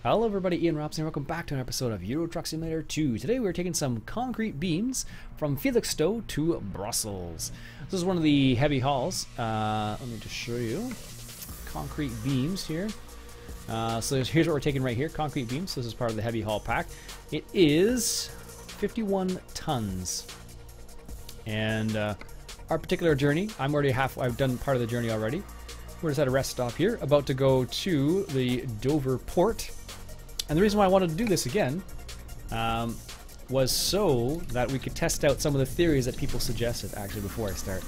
Hello everybody, Iain Robson, welcome back to an episode of Euro Truck Simulator 2. Today we're taking some concrete beams from Felixstowe to Brussels. This is one of the heavy hauls. Let me just show you. Concrete beams here. So here's what we're taking right here, concrete beams. So this is part of the heavy haul pack. It is 51 tons. And our particular journey, I've done part of the journey already. We're just at a rest stop here, about to go to the Dover port. And the reason why I wanted to do this again was so that we could test out some of the theories that people suggested, actually, before I start.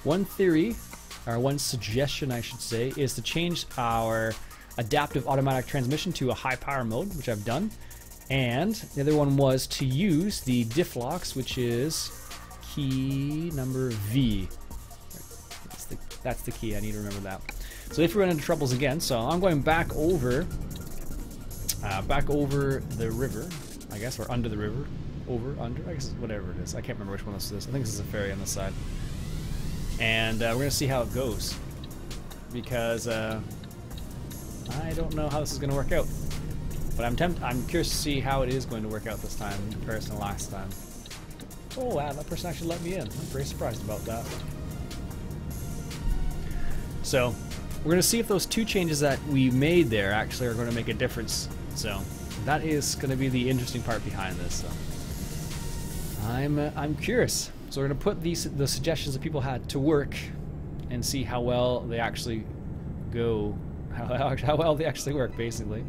One theory, or one suggestion I should say, is to change our adaptive automatic transmission to a high power mode, which I've done. And the other one was to use the diff locks, which is key number V. That's the key, I need to remember that. So if we run into troubles again, so I'm going back over the river, I guess, or under the river, under, I guess, whatever it is. I can't remember which one this is. I think this is a ferry on this side. And we're going to see how it goes, because I don't know how this is going to work out. But I'm curious to see how it is going to work out this time in comparison to last time. Oh wow, that person actually let me in. I'm very surprised about that. So we're going to see if those two changes that we made there actually are going to make a difference. So that is going to be the interesting part behind this. So I'm curious. So we're going to put the suggestions that people had to work and see how well they actually go, how well they actually work, basically.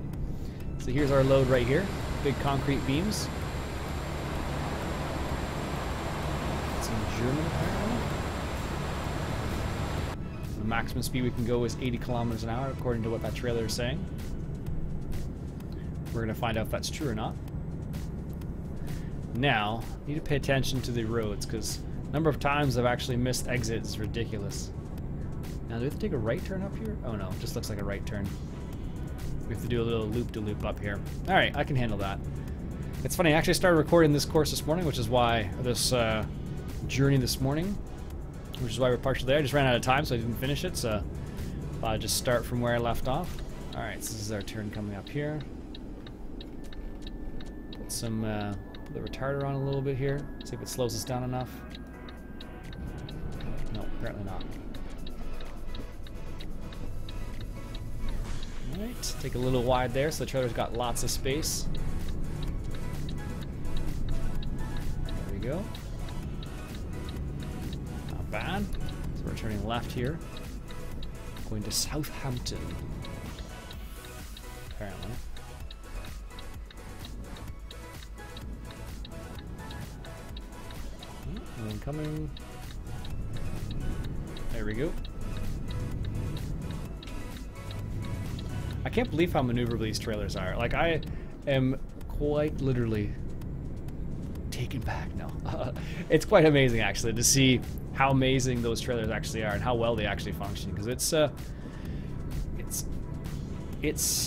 So here's our load right here, big concrete beams. It's in German apparently. The maximum speed we can go is 80 kilometers an hour, according to what that trailer is saying. We're going to find out if that's true or not. Now, you need to pay attention to the roads, because the number of times I've actually missed exits is ridiculous. Now, do we have to take a right turn up here? Oh no, it just looks like a right turn. We have to do a little loop-de-loop up here. Alright, I can handle that. It's funny, I actually started recording this course this morning, which is why this journey this morning, which is why we're partially there. I just ran out of time, so I didn't finish it, so I'll just start from where I left off. Alright, so this is our turn coming up here. Put some put the retarder on a little bit here, see if it slows us down enough. No, apparently not. Alright, take a little wide there so the trailer's got lots of space. There we go. Not bad. So we're turning left here. Going to Southampton. Apparently. Coming. There we go. I can't believe how maneuverable these trailers are. Like, I am quite literally taken back now. It's quite amazing, actually, to see how amazing those trailers actually are and how well they actually function. Because it's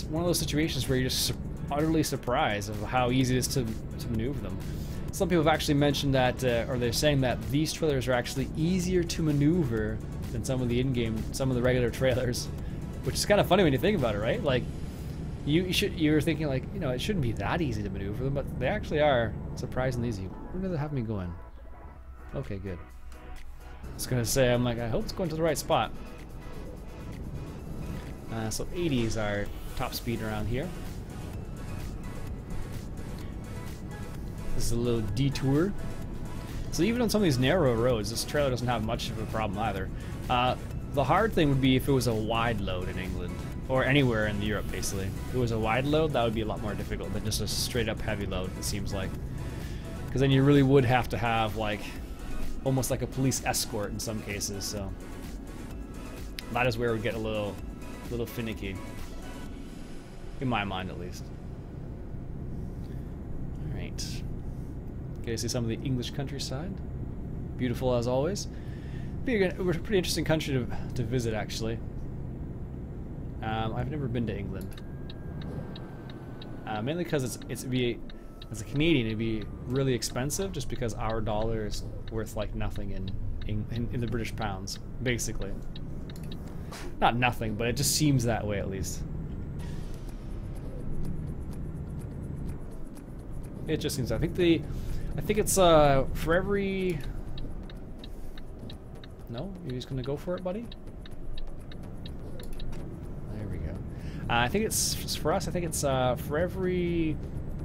one of those situations where you're just utterly surprised of how easy it is to maneuver them. Some people have actually mentioned that, or they're saying that these trailers are actually easier to maneuver than some of the regular trailers, which is kind of funny when you think about it, right? Like, you're thinking like, you know, it shouldn't be that easy to maneuver them, but they actually are surprisingly easy. Where do they have me going? Okay, good. I was gonna say, I'm like, I hope it's going to the right spot. So 80 is our top speed around here. This is a little detour. So even on some of these narrow roads, this trailer doesn't have much of a problem either. The hard thing would be if it was a wide load in England, or anywhere in Europe, basically. If it was a wide load, that would be a lot more difficult than just a straight up heavy load, it seems like. Because then you really would have to have, like, almost like a police escort in some cases, so that is where it would get a little finicky. In my mind, at least. Alright. Okay, see some of the English countryside. Beautiful as always. We're a pretty interesting country to visit, actually. I've never been to England. Mainly because as a Canadian, it'd be really expensive just because our dollar is worth like nothing in the British pounds, basically. Not nothing, but it just seems that way at least. It just seems. I think it's for every. No, you're just gonna go for it, buddy. There we go. I think it's for us. I think it's for every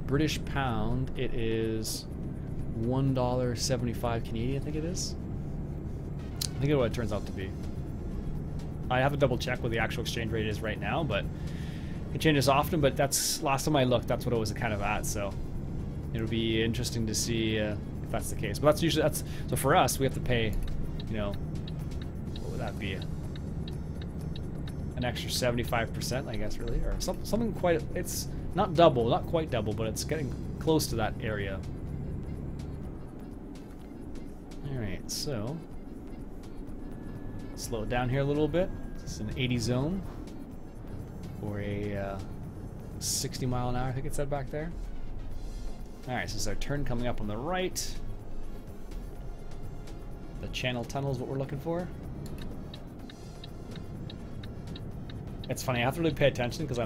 British pound, it is $1.75 Canadian. I think it is. I think it's what it turns out to be. I have to double check what the actual exchange rate is right now, but it changes often. But that's last time I looked, that's what it was kind of at. So it'll be interesting to see if that's the case. But that's usually so for us, we have to pay, you know, what would that be? An extra 75%, I guess, really, or something quite. It's not double, not quite double, but it's getting close to that area. All right, so slow it down here a little bit. It's an 80 zone or a 60 mile an hour, I think it said back there. All right, so it's our turn coming up on the right. The channel tunnel is what we're looking for. It's funny, I have to really pay attention because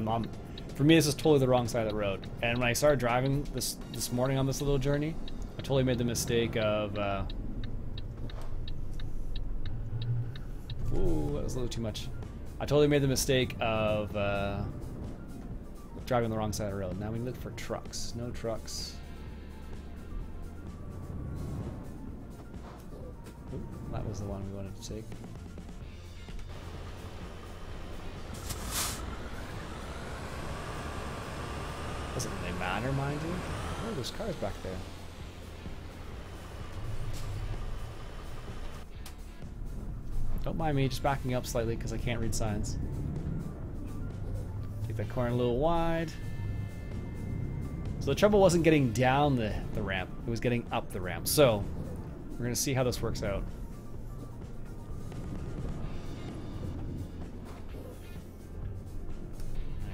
for me, this is totally the wrong side of the road. And when I started driving this morning on this little journey, I totally made the mistake of, ooh, that was a little too much. I totally made the mistake of driving the wrong side of the road. Now we look for trucks. No trucks. Ooh, that was the one we wanted to take. Doesn't really matter, mind you. Oh, there's cars back there. Don't mind me just backing up slightly because I can't read signs. Take that corner a little wide. So the trouble wasn't getting down the ramp, it was getting up the ramp. So we're going to see how this works out.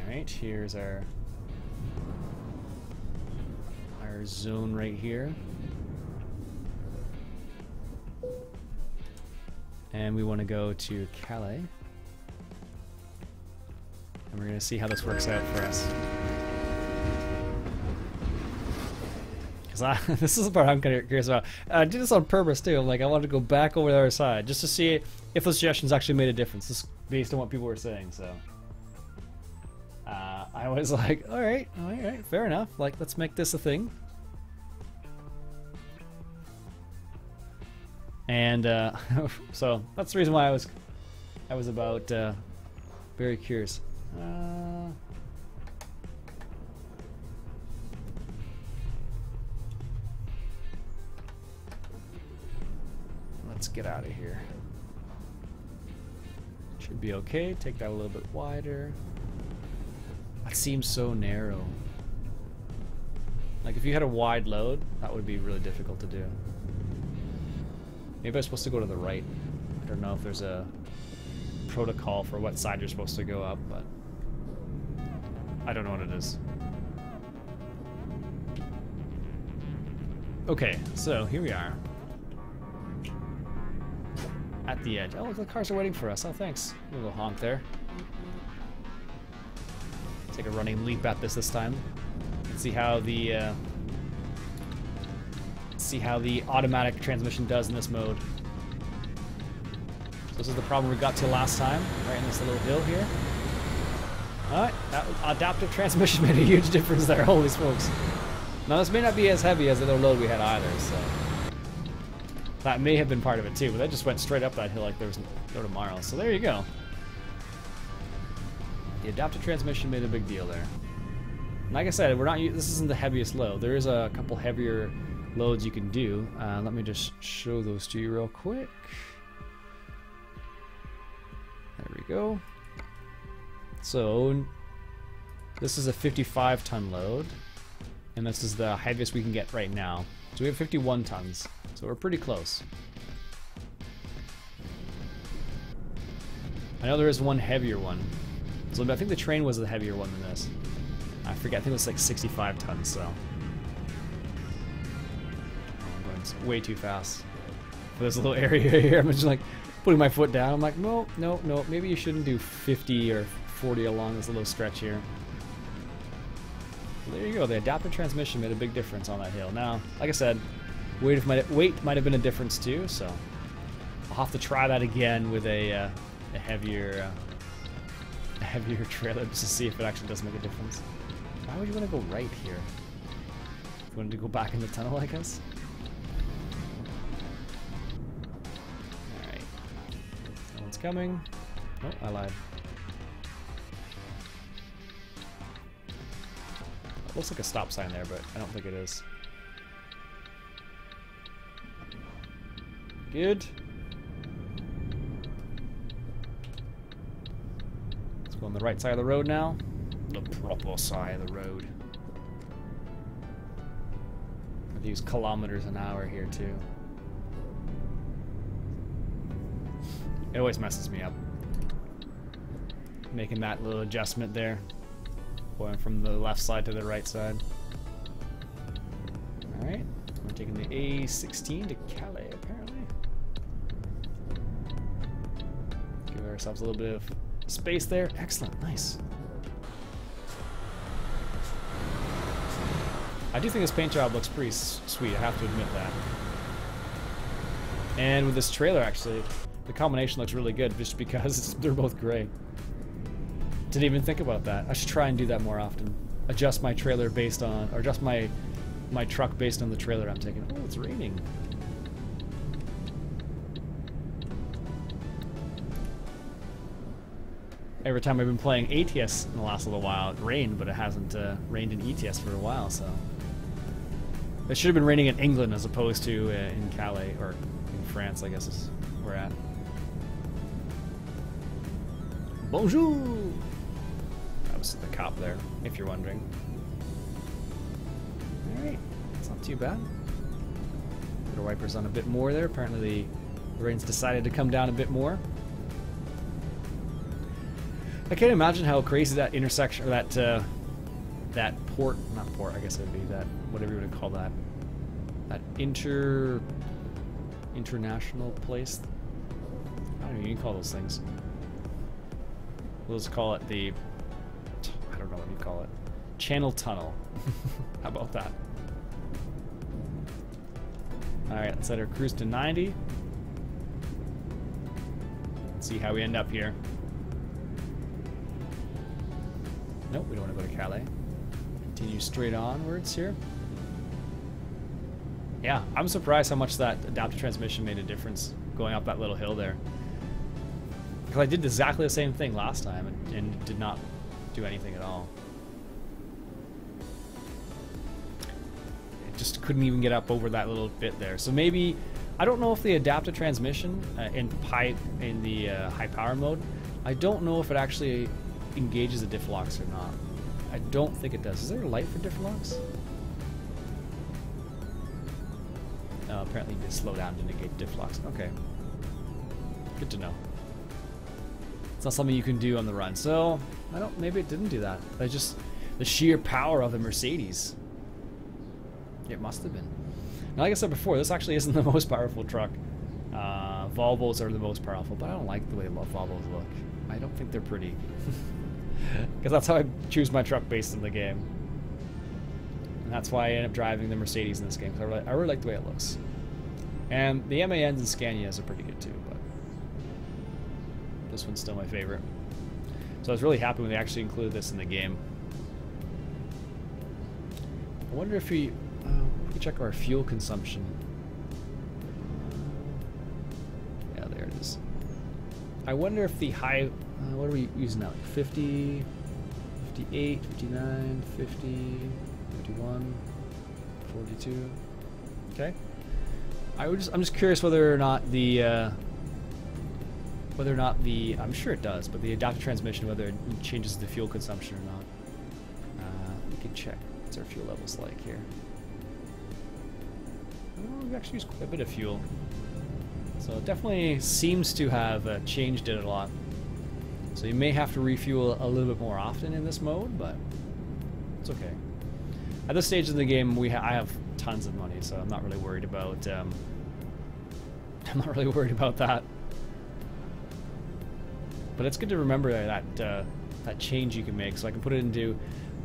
Alright, here's our zone right here. And we want to go to Calais. And we're going to see how this works out for us. Because this is the part I'm kind of curious about. I did this on purpose too. Like, I wanted to go back over the other side just to see if the suggestions actually made a difference, just based on what people were saying. So I was like, all right, fair enough. Like, let's make this a thing. And so that's the reason why I was about very curious. Let's get out of here. Should be okay. Take that a little bit wider. That seems so narrow. Like, if you had a wide load, that would be really difficult to do. Maybe I'm supposed to go to the right. I don't know if there's a protocol for what side you're supposed to go up, but I don't know what it is. Okay, so here we are. At the edge. Oh, the cars are waiting for us. Oh, thanks. A little honk there. Take a running leap at this time. Let's see how the automatic transmission does in this mode. So this is the problem we got to last time, right in this little hill here. Alright, that adaptive transmission made a huge difference there, holy smokes. Now this may not be as heavy as the other load we had either, so that may have been part of it too, but that just went straight up that hill like there was no tomorrow. So there you go. The adaptive transmission made a big deal there. And like I said, this isn't the heaviest load. There is a couple heavier loads you can do. Let me just show those to you real quick. There we go. So this is a 55 ton load, and this is the heaviest we can get right now. So we have 51 tons, so we're pretty close. I know there is one heavier one. So I think the train was the heavier one than this. I forget, I think it was like 65 tons, so. I'm going way too fast for this little area here. I'm just like putting my foot down. I'm like, no, maybe you shouldn't do 50 or 40 along this little stretch here. There you go. The adaptive transmission made a big difference on that hill. Now, like I said, weight might have been a difference too. So I'll have to try that again with a heavier trailer just to see if it actually does make a difference. Why would you want to go right here? You wanted to go back in the tunnel, I guess. All right. No one's coming. Oh, I lied. Looks like a stop sign there, but I don't think it is. Good. Let's go on the right side of the road now. The proper side of the road. I've used kilometers an hour here too. It always messes me up. Making that little adjustment there. Going from the left side to the right side. Alright, we're taking the A16 to Calais, apparently. Give ourselves a little bit of space there. Excellent, nice. I do think this paint job looks pretty sweet, I have to admit that. And with this trailer, actually, the combination looks really good just because they're both gray. Didn't even think about that. I should try and do that more often. Adjust my trailer based on, or adjust my truck based on the trailer I'm taking. Oh, it's raining. Every time I've been playing ATS in the last little while, it rained, but it hasn't rained in ETS for a while, so. It should have been raining in England as opposed to in Calais, or in France, I guess is where we're at. Bonjour! That was the cop there, if you're wondering. Alright, it's not too bad. Put our wipers on a bit more there. Apparently the rain's decided to come down a bit more. I can't imagine how crazy that intersection, or that port, not port, I guess it would be that, whatever you would call that, that international place. I don't know, you can call those things. We'll just call it the, I don't know what you call it, channel tunnel. How about that? Alright, let's let her cruise to 90. Let's see how we end up here. Nope, we don't want to go to Calais. Continue straight onwards here. Yeah, I'm surprised how much that adaptive transmission made a difference going up that little hill there. Because I did exactly the same thing last time and did not do anything at all. It just couldn't even get up over that little bit there. So maybe, I don't know if the adaptive transmission in the high power mode, I don't know if it actually engages the diff locks or not. I don't think it does. Is there a light for diff locks? No, apparently you can slow down to negate diff locks. Okay. Good to know. It's not something you can do on the run. So, I don't, maybe it didn't do that. But just the sheer power of the Mercedes. It must have been. Now, like I said before, this actually isn't the most powerful truck. Volvos are the most powerful, but I don't like the way Volvos look. I don't think they're pretty. Because that's how I choose my truck based on the game. And that's why I end up driving the Mercedes in this game, because I really like the way it looks. And the MANs and Scanias are pretty good too, but this one's still my favorite. So I was really happy when they actually included this in the game. I wonder if we can check our fuel consumption. Yeah, there it is. I wonder if the high, what are we using now? 50, 58, 59, 50, 51, 42. Okay. I'm just curious whether or not the I'm sure it does, but the adaptive transmission, whether it changes the fuel consumption or not. We can check. What's our fuel levels like here? Oh, we actually use quite a bit of fuel. So it definitely seems to have changed it a lot. So you may have to refuel a little bit more often in this mode, but it's okay. At this stage of the game, I have tons of money, so I'm not really worried about. I'm not really worried about that. But it's good to remember that that change you can make. So I can put it into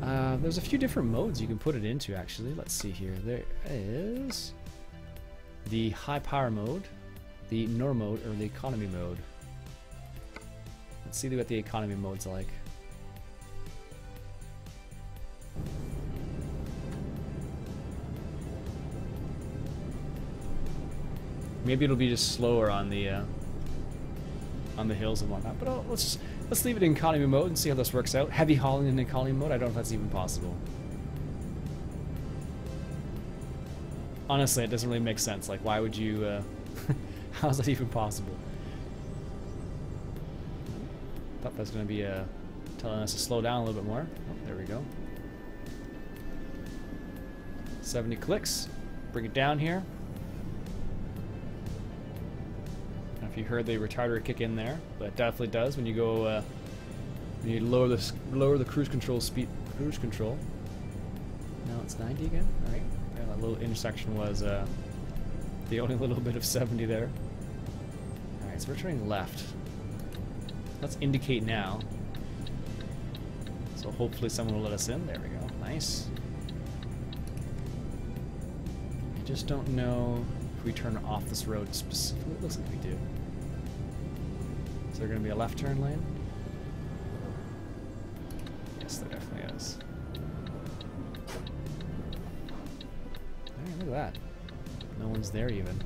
There's a few different modes you can put it into, actually. Let's see here. There is the high power mode, the normal mode, or the economy mode. Let's see what the economy mode's like. Maybe it'll be just slower on the hills and whatnot. But let's leave it in economy mode and see how this works out. Heavy hauling in economy mode. I don't know if that's even possible. Honestly, it doesn't really make sense. Like, why would you? How is that even possible? Thought that was going to be telling us to slow down a little bit more. Oh, there we go. 70 clicks. Bring it down here. If you heard the retarder kick in there, but it definitely does when you go when you lower the cruise control speed. Cruise control. Now it's 90 again. All right. Yeah, that little intersection was the only little bit of 70 there. All right, so we're turning left. Let's indicate now. So hopefully someone will let us in. There we go. Nice. I just don't know if we turn off this road specifically. It looks like we do. Is there going to be a left turn lane? Yes, there definitely is. Hey, look at that. No one's there even.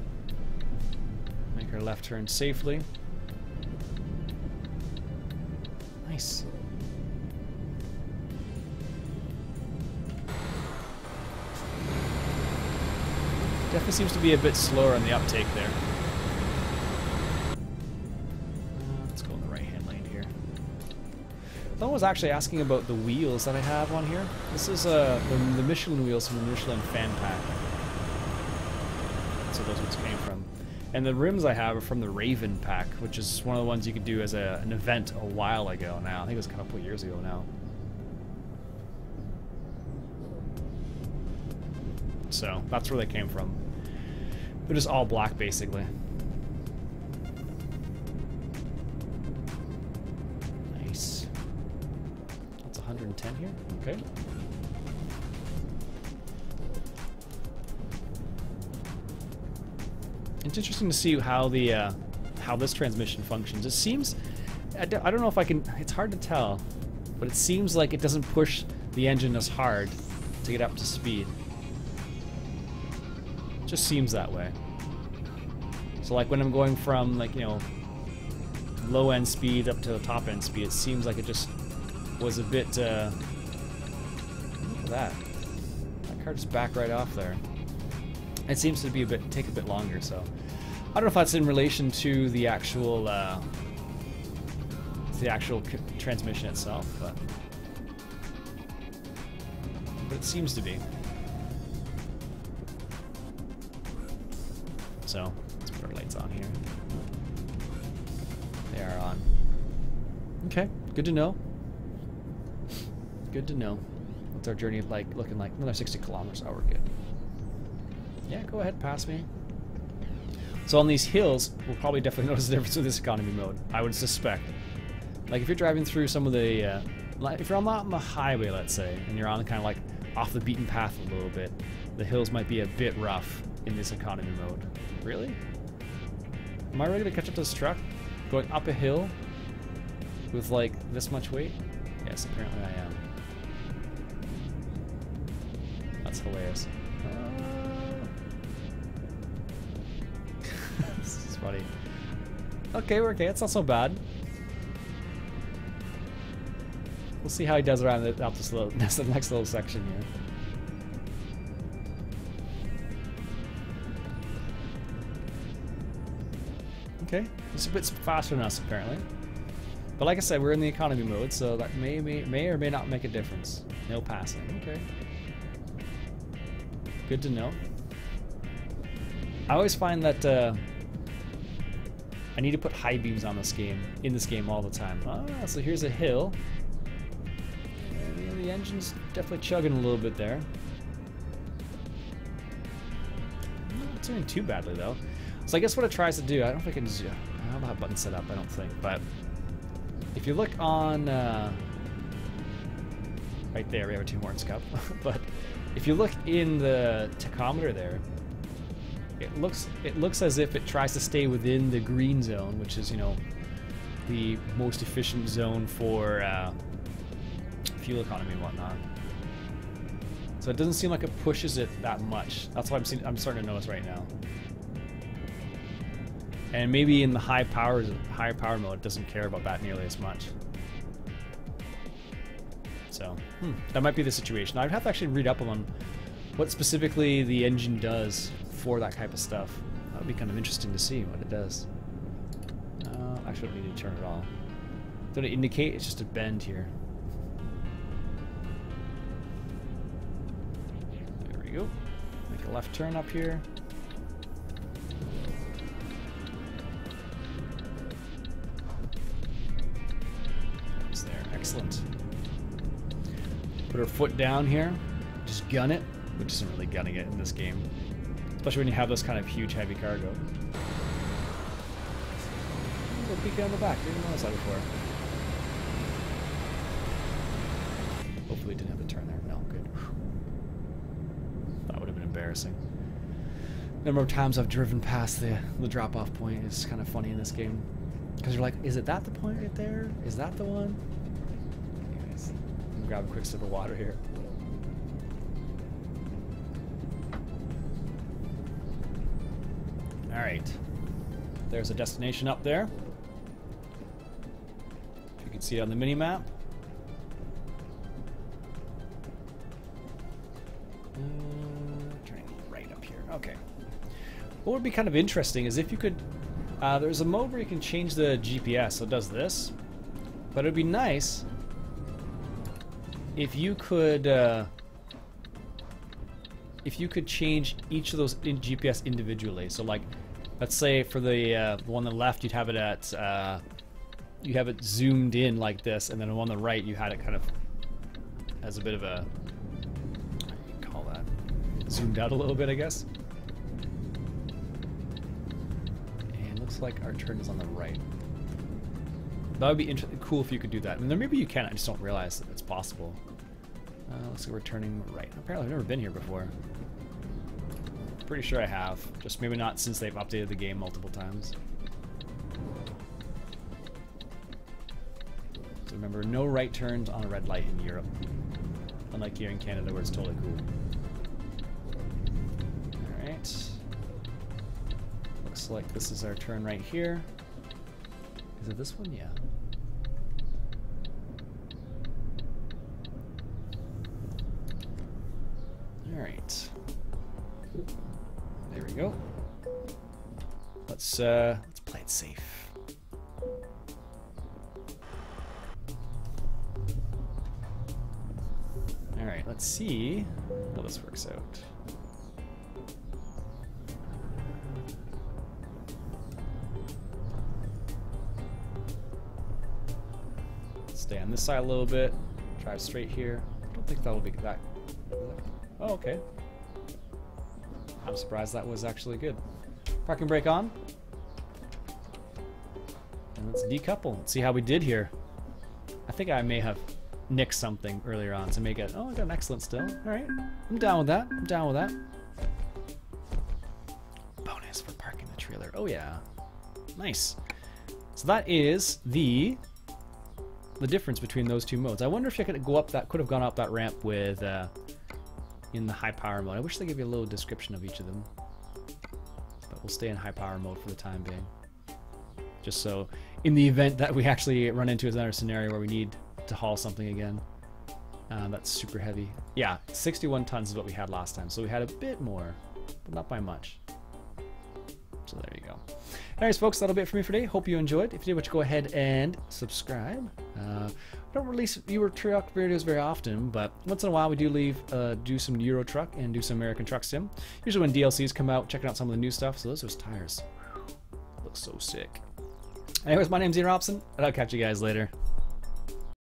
Make our left turn safely. Nice. Definitely seems to be a bit slower on the uptake there. Let's go in the right-hand lane here. Someone was actually asking about the wheels that I have on here. This is the Michelin wheels from the Michelin fan pack. That's where those ones came from. And the rims I have are from the Raven pack, which is one of the ones you could do as an event a while ago now. I think it was a couple years ago now. So that's where they came from. They're just all black, basically. Nice. That's 110 here. Okay. It's interesting to see how the how this transmission functions. It seems, I don't know if I can. It's hard to tell, but it seems like it doesn't push the engine as hard to get up to speed. Just seems that way. So like when I'm going from, like, you know, low end speed up to top end speed, it seems like it just was a bit look at that car just backed right off there. It seems to be take a bit longer, so I don't know if that's in relation to the actual transmission itself, but it seems to be. So let's put our lights on here. They are on. Okay, good to know. Good to know. What's our journey looking like? Another 60 kilometers. Oh, we're good. Yeah, go ahead, pass me. So on these hills, we'll probably definitely notice the difference with this economy mode, I would suspect. Like if you're driving through some of the, if you're on the highway, let's say, and you're on kind of like off the beaten path a little bit, the hills might be a bit rough in this economy mode. Really? Am I ready to catch up to this truck? Going up a hill with like this much weight? Yes, apparently I am. That's hilarious. This is funny. Okay, we're okay. It's not so bad. We'll see how he does around the next little section here. Okay, it's a bit faster than us apparently. But like I said, we're in the economy mode, so that may or may not make a difference. No passing. Okay. Good to know. I always find that I need to put high beams on in this game all the time. Ah, so here's a hill. And the engine's definitely chugging a little bit there. Not doing too badly though. So I guess what it tries to do, I don't know if I can zoom. I don't have buttons set up, I don't think, but if you look on Right there, we have a Tim Hortons cup. But if you look in the tachometer there, it looks as if it tries to stay within the green zone, which is, you know, the most efficient zone for fuel economy and whatnot. So it doesn't seem like it pushes it that much. That's what I'm starting to notice right now. And maybe in the high power mode, it doesn't care about that nearly as much. So that might be the situation. I'd have to actually read up on what specifically the engine does for that type of stuff. That would be kind of interesting to see what it does. Actually, I don't need to turn it all. Don't it indicate? It's just a bend here. There we go. Make a left turn up here. It's there. Excellent. Put our foot down here. Just gun it, which isn't really gunning it in this game. Especially when you have this kind of huge, heavy cargo. Ooh, a peek on the back. Didn't notice that before. Hopefully, didn't have to turn there. No, good. That would have been embarrassing. The number of times I've driven past the drop-off point is kind of funny in this game, because you're like, is it that the point right there? Is that the one? Anyways, I'm gonna grab a quick sip of water here. Alright, there's a destination up there. You can see it on the mini-map. Turning right up here. Okay. What would be kind of interesting is if you could... there's a mode where you can change the GPS, so it does this. But it would be nice if you could change each of those GPS individually. So like, let's say for the one on the left, you'd have it at you have it zoomed in like this, and then on the right, you had it kind of as a bit of a, what do you call that? Zoomed out a little bit, I guess. And looks like our turn is on the right. That would be cool if you could do that. I mean, maybe you can. I just don't realize that it's possible. Looks like we're turning right. Apparently, I've never been here before. Pretty sure I have. Just maybe not since they've updated the game multiple times. So remember, no right turns on a red light in Europe. Unlike here in Canada where it's totally cool. Alright. Looks like this is our turn right here. Is it this one? Yeah. Alright. There we go. Let's play it safe. Alright, let's see how this works out. Stay on this side a little bit. Drive straight here. I don't think that'll be that. Oh, okay. I'm surprised that was actually good. Parking brake on. And let's decouple. Let's see how we did here. I think I may have nicked something earlier on to make it. Oh, I got an excellent still. Alright. I'm down with that. I'm down with that. Bonus for parking the trailer. Oh, yeah. Nice. So that is the difference between those two modes. I wonder if I could go up that, could have gone up that ramp with in the high power mode. I wish they gave you a little description of each of them. But we'll stay in high power mode for the time being. Just so in the event that we actually run into another scenario where we need to haul something again. That's super heavy. Yeah, 61 tons is what we had last time. So we had a bit more, but not by much. So there you go. Anyways, folks, that'll be it for me for today. Hope you enjoyed. If you did, why don't you go ahead and subscribe. I don't release Euro Truck videos very often, but once in a while we do do some Euro Truck and do some American Truck Sim. Usually when DLCs come out, checking out some of the new stuff. So those tires look so sick. Anyways, my name's Ian Robson, and I'll catch you guys later.